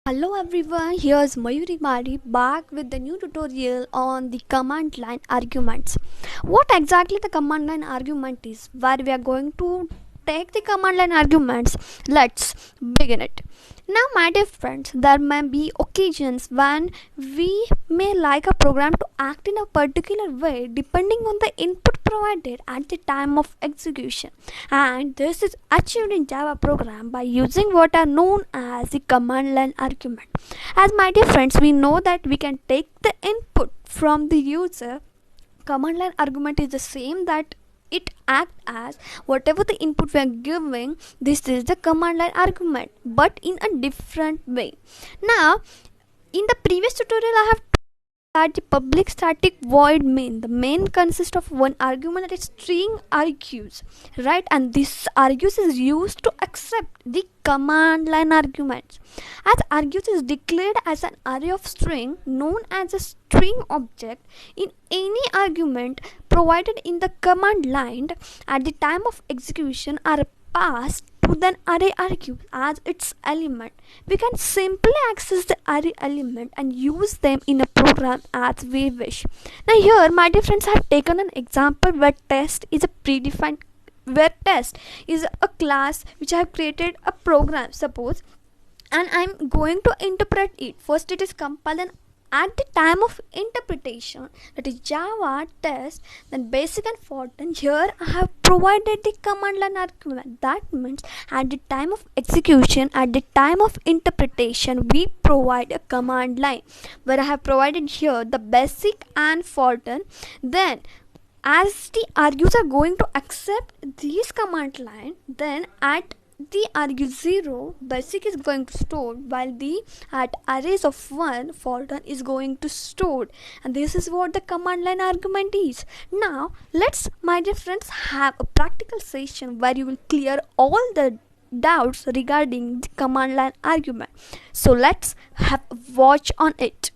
Hello everyone, here's Mayuri back with the new tutorial on the command line arguments. What exactly the command line argument is, where we are going to take the command line arguments. Let's begin it. Now, my dear friends, there may be occasions when we may like a program to act in a particular way depending on the input provided at the time of execution, and this is achieved in Java program by using what are known as the command line argument. As my dear friends, we know that we can take the input from the user. Command line argument is the same, that it acts as whatever the input we are giving. This is the command line argument, but in a different way. Now, in the previous tutorial I have that the public static void main, the main consists of one argument, that is string argues, right? And this argues is used to accept the command line arguments. As argues is declared as an array of string known as a string object, in any argument provided in the command line at the time of execution are passed to the array argue as its element. We can simply access the array element and use them in a program as we wish. Now here, my dear friends, I have taken an example where test is a predefined, where test is a class which I have created a program, suppose, and I'm going to interpret it. First it is compiled, and at the time of interpretation, that is Java test, then basic and forgotten. Here I have provided the command line argument. That means at the time of execution, at the time of interpretation, we provide a command line where I have provided here the basic and forgotten. Then as the argues are going to accept these command line, then at the argue 0 basic is going to store, while the at arrays of 1 forgotten is going to stored, and this is what the command line argument is. Now let's, my dear friends, have a practical session where you will clear all the doubts regarding the command line argument. So let's have a watch on it.